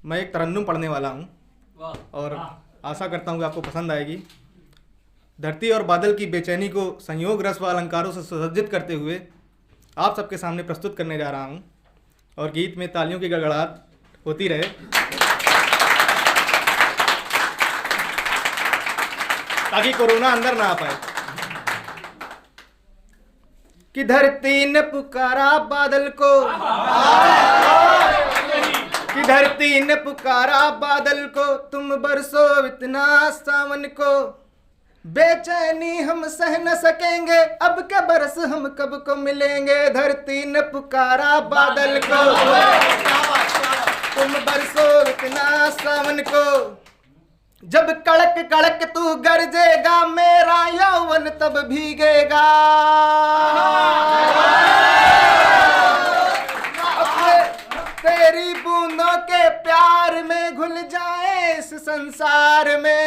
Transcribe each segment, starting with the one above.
मैं एक तरन्नुम पढ़ने वाला हूँ और आशा करता हूँ कि आपको पसंद आएगी। धरती और बादल की बेचैनी को संयोग रस व अलंकारों से सुसज्जित करते हुए आप सबके सामने प्रस्तुत करने जा रहा हूँ और गीत में तालियों की गड़गड़ाहट होती रहे ताकि कोरोना अंदर ना आ पाए। कि धरती ने पुकारा बादल को, कि धरती ने पुकारा बादल को, तुम बरसो इतना सावन को, बेचैनी हम सह न सकेंगे, अब के बरस हम कब को मिलेंगे। धरती ने पुकारा बादल को, तुम बरसो इतना सावन को, जब कड़क कड़क तू गरजेगा मेरा यौवन तब भीगेगा। तेरी बूंदों के प्यार में घुल जाए इस संसार में,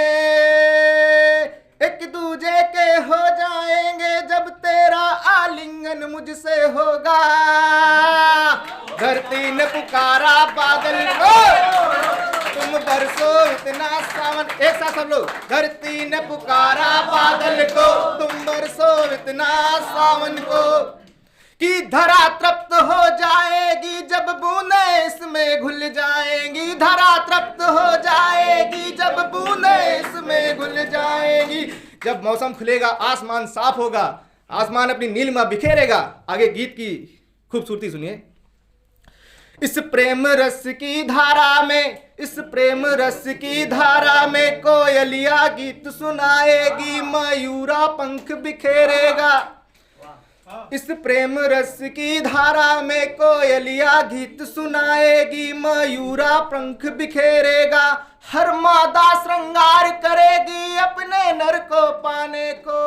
एक दूजे के हो जाएंगे जब तेरा आलिंगन मुझसे होगा। धरती ने पुकारा बादल को, तुम बरसो इतना सावन। एक साथ सब लोग। धरती ने पुकारा बादल को, तुम बरसो इतना सावन को, कि धरा तृप्त हो जाएगी जब बूंदें इसमें घुल जाएंगी। धरा तृप्त हो जाएगी जब बूंदें इसमें घुल जाएगी। जब मौसम खुलेगा, आसमान साफ होगा, आसमान अपनी नीलिमा बिखेरेगा। आगे गीत की खूबसूरती सुनिए। इस प्रेम रस की धारा में, इस प्रेम रस की धारा में कोयलिया गीत सुनाएगी, मयूरा पंख बिखेरेगा। इस प्रेम रस की धारा में कोयलिया गीत सुनाएगी, मयूरा पंख बिखेरेगा। हर मादा श्रृंगार करेगी अपने नर को पाने को।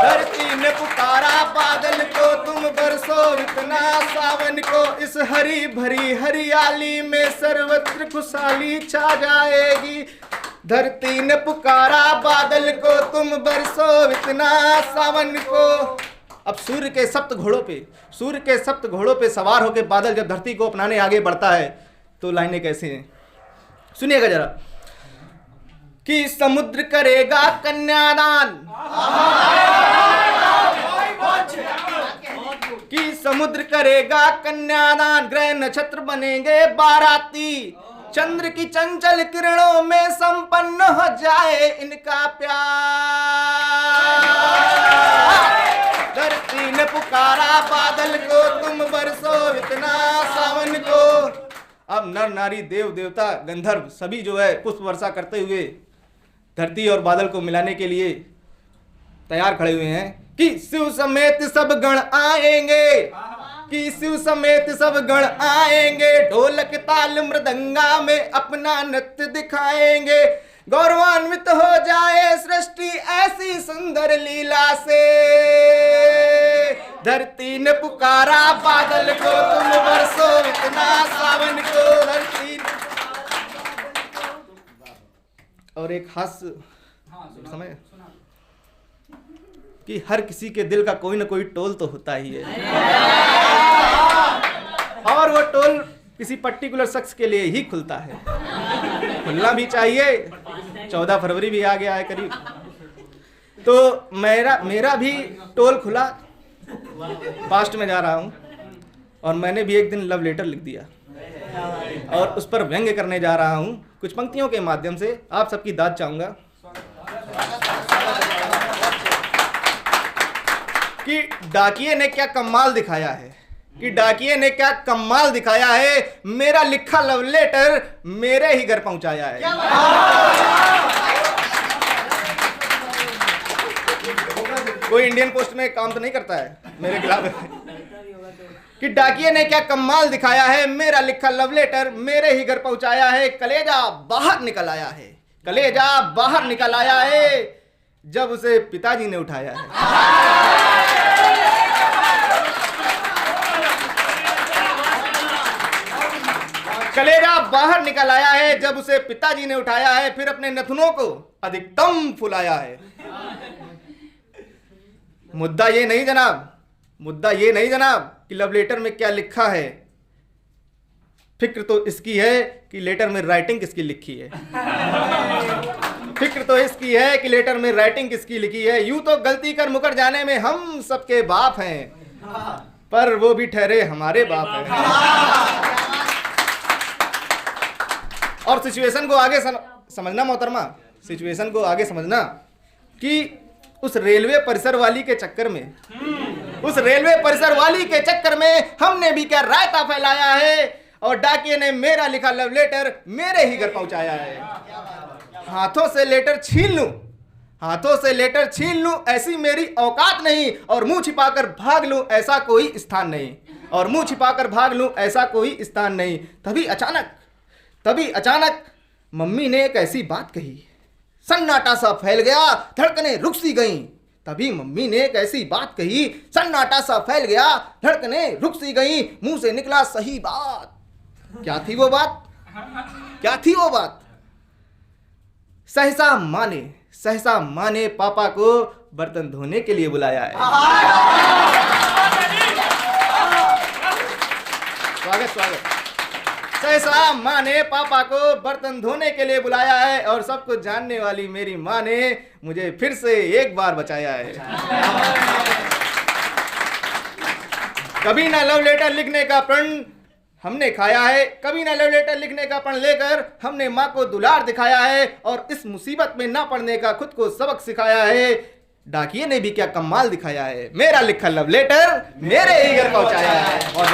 धरती ने पुकारा बादल को, तुम बरसो इतना सावन को, इस हरी भरी हरियाली में सर्वत्र खुशहाली छा जाएगी। धरती ने पुकारा बादल को, तुम बरसो इतना सावन को। अब सूर्य के सप्त घोड़ों पे सवार होकर बादल जब धरती को अपनाने आगे बढ़ता है तो लाइनें कैसे हैं, सुनिएगा जरा। कि समुद्र करेगा कन्यादान, कि समुद्र करेगा कन्यादान, ग्रह नक्षत्र बनेंगे बाराती, चंद्र की चंचल किरणों में संपन्न हो जाए इनका प्यार। धरती ने पुकारा बादल को, तुम बरसो इतना सावन को। अब नर नारी देव देवता गंधर्व सभी जो है पुष्प वर्षा करते हुए धरती और बादल को मिलाने के लिए तैयार खड़े हुए हैं। कि शिव समेत सब गण आएंगे, कि शिव समेत सब गण आएंगे, ढोलक ताल मृदंगा में अपना नृत्य दिखाएंगे। गौरवान्वित हो जाए सृष्टि ऐसी सुंदर लीला से। धरती ने पुकारा बादल को, तुम बरसो इतना सावन को। धरती और एक हास्य समय कि हर किसी के दिल का कोई ना कोई टोल तो होता ही है, और वो टोल किसी पर्टिकुलर शख्स के लिए ही खुलता है, खुलना भी चाहिए। 14 फरवरी भी आ गया है करीब, तो मेरा भी टोल खुला। पास्ट में जा रहा हूँ और मैंने भी एक दिन लव लेटर लिख दिया और उस पर व्यंग्य करने जा रहा हूँ। कुछ पंक्तियों के माध्यम से आप सबकी दाद चाहूंगा। कि डाकिये ने क्या कमाल दिखाया है, कि डाकिये ने क्या कमाल दिखाया है, मेरा लिखा लव लेटर मेरे ही घर पहुंचाया है। कोई इंडियन पोस्ट में काम तो नहीं करता है मेरे खिलाफ। कि डाकिये ने क्या कमाल दिखाया है, मेरा लिखा लव लेटर मेरे ही घर पहुंचाया है। कलेजा बाहर निकल आया है, कलेजा बाहर निकल आया है, जब उसे पिताजी ने उठाया है। कलेजा बाहर निकल आया है जब उसे पिताजी ने उठाया है, फिर अपने नथुनों को अधिकतम फुलाया है। मुद्दा ये नहीं जनाब कि लव लेटर में क्या लिखा है, फिक्र तो इसकी है कि लेटर में राइटिंग किसकी लिखी है। फिक्र तो इसकी है कि लेटर में राइटिंग किसकी लिखी है। यूं तो गलती कर मुकर जाने में हम सबके बाप हैं, पर वो भी ठहरे हमारे बाप हैं। और सिचुएशन को आगे समझना मोहतरमा, सिचुएशन को आगे समझना कि उस रेलवे परिसर वाली के चक्कर में, उस रेलवे परिसर वाली के चक्कर में हमने भी क्या रायता फैलाया है, और डाकिये ने मेरा लिखा लव लेटर मेरे ही घर पहुंचाया है। हाथों से लेटर छीन लूं, हाथों से लेटर छीन लूं ऐसी मेरी औकात नहीं, और मुंह छिपाकर भाग लूं ऐसा कोई स्थान नहीं, और मुंह छिपाकर भाग लूं ऐसा कोई स्थान नहीं। तभी अचानक मम्मी ने एक ऐसी बात कही, सन्नाटा सा फैल गया, धड़कनें रुक सी गईं। तभी मम्मी ने एक ऐसी बात कही, सन्नाटा सा फैल गया, धड़कनें रुक सी गईं। मुंह से निकला सही बात। क्या थी वो बात? क्या थी वो बात? सहसा माँ ने पापा को बर्तन धोने के लिए बुलाया है। स्वागत। सहसा माँ ने पापा को बर्तन धोने के लिए बुलाया है, और सब कुछ जानने वाली मेरी माँ ने मुझे फिर से एक बार बचाया है। कभी ना लव लेटर लिखने का प्रण हमने खाया है, कभी ना लव लेटर लिखने का प्रण लेकर हमने माँ को दुलार दिखाया है, और इस मुसीबत में ना पड़ने का खुद को सबक सिखाया है। डाकिये ने भी क्या कमाल दिखाया है, मेरा लिखा लव लेटर मेरे ही घर पहुंचाया है। और